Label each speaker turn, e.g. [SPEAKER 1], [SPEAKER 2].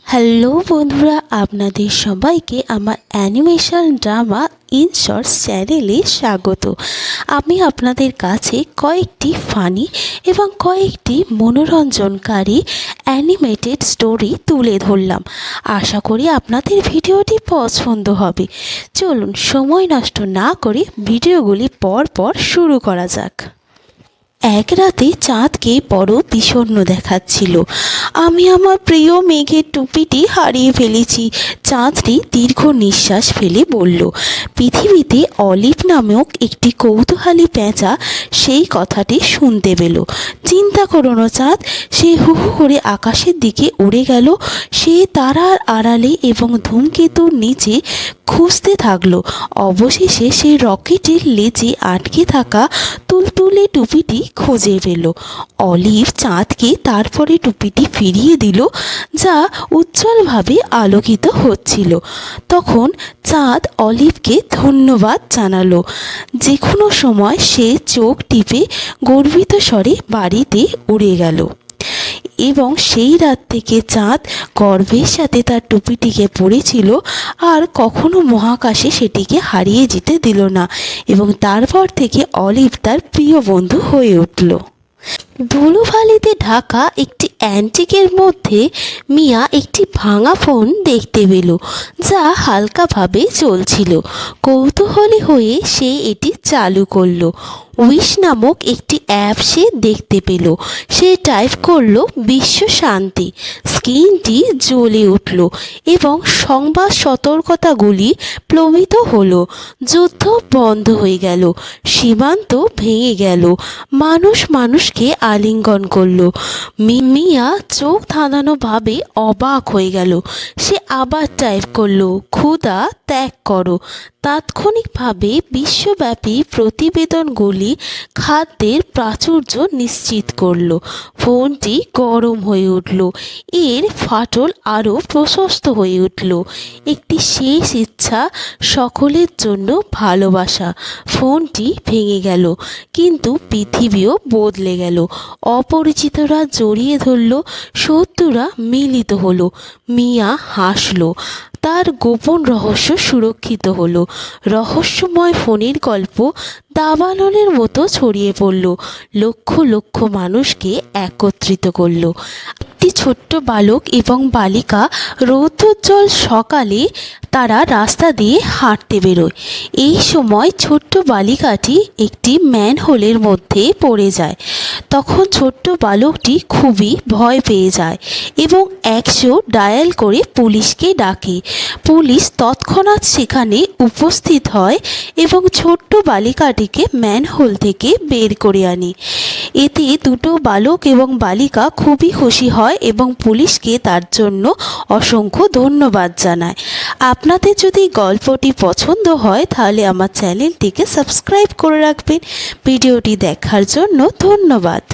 [SPEAKER 1] Hello বন্ধুরা, আপনাদের সবাইকে আমার অ্যানিমেশন ড্রামা ইন শর্টস চ্যানেলে স্বাগত। আমি আপনাদের কাছে কয়েকটি ফানি এবং কয়েকটি মনোরঞ্জনকারী অ্যানিমেটেড স্টোরি তুলে ধরলাম। আশা করি আপনাদের ভিডিওটি পছন্দ হবে। চলুন সময় নষ্ট না করে ভিডিওগুলি পর শুরু করা যাক। এক রাতে চাঁদকে বড় বিষণ্ণ দেখাচ্ছিল। আমি আমার প্রিয় মেঘের টুপিটি হারিয়ে ফেলেছি। চাঁদটি দীর্ঘ নিঃশ্বাস ফেলে বলল। পৃথিবীতে অলিভ নামক একটি কৌতূহলী পেঁচা সেই কথাটি শুনতে পেল। চিন্তা করো না চাঁদ, সে হু হু করে আকাশের দিকে উড়ে গেল। সে তারার আড়ালে এবং ধূমকেতুর নিচে খুঁজতে থাকলো। অবশেষে সে রকেটের লেজে আটকে থাকা তুলতুলে টুপিটি খুঁজে পেল। অলিভ চাঁদকে তারপরে টুপিটি ফিরিয়ে দিল, যা উজ্জ্বলভাবে আলোকিত হচ্ছিল। তখন চাঁদ অলিভকে ধন্যবাদ জানালো। যে কোনো সময় সে চোখ টিপে গর্বিত স্বরে বাড়িতে উড়ে গেল এবং সেই রাত থেকে চাঁদ গর্বের সাথে তার টুপিটিকে পরেছিল আর কখনো মহাকাশে সেটিকে হারিয়ে যেতে দিল না। এবং তারপর থেকে অলিভ তার প্রিয় বন্ধু হয়ে উঠল। ধুলোবালিতে ঢাকা একটি অ্যান্টিকের মধ্যে মিয়া একটি ভাঙা ফোন দেখতে পেল, যা হালকাভাবে চলছিল। কৌতূহলী হয়ে সে এটি চালু করলো। উইশ নামক একটি অ্যাপ সে দেখতে পেল। সে টাইপ করলো বিশ্ব শান্তি। স্ক্রিনটি জ্বলে উঠল এবং সংবাদ সতর্কতাগুলি প্লবিত হলো। যুদ্ধ বন্ধ হয়ে গেল, সীমান্ত ভেঙে গেল, মানুষ মানুষকে আলিঙ্গন করলো। মিয়া চোখ ধাঁধানোভাবে অবাক হয়ে গেল। সে আবার টাইপ করলো ক্ষুধা ত্যাগ করো। তাৎক্ষণিকভাবে বিশ্বব্যাপী প্রতিবেদনগুলি খাদ্যের প্রাচুর্য নিশ্চিত করল। ফোনটি গরম হয়ে উঠল, এর ফাটল আরও প্রশস্ত হয়ে উঠল। একটি শেষ ইচ্ছা, সকলের জন্য ভালোবাসা। ফোনটি ভেঙে গেল, কিন্তু পৃথিবীও বদলে গেল। অপরিচিতরা জড়িয়ে ধরল, শত্রুরা মিলিত হলো। মিয়া হাসল, তার গোপন রহস্য সুরক্ষিত হলো। রহস্যময় ফোনের গল্প দাবানলের মতো ছড়িয়ে পড়ল, লক্ষ লক্ষ মানুষকে একত্রিত করল। একটি ছোট্ট বালক এবং বালিকা রৌদ্রোজ্জ্বল সকালে তারা রাস্তা দিয়ে হাঁটতে বেরোয়। এই সময় ছোট্ট বালিকাটি একটি ম্যানহোলের মধ্যে পড়ে যায়। তখন ছোট্ট বালকটি খুবই ভয় পেয়ে যায় এবং 100 ডায়াল করে পুলিশকে ডাকে। পুলিশ তৎক্ষণাৎ সেখানে উপস্থিত হয় এবং ছোট্ট বালিকাটিকে ম্যানহোল থেকে বের করে আনে। এতে দুটো বালক এবং বালিকা খুবই খুশি হয় এবং পুলিশকে তার জন্য অসংখ্য ধন্যবাদ জানায়। আপনাদের যদি গল্পটি পছন্দ হয় তাহলে আমার চ্যানেলটিকে সাবস্ক্রাইব করে রাখবেন। ভিডিওটি দেখার জন্য ধন্যবাদ।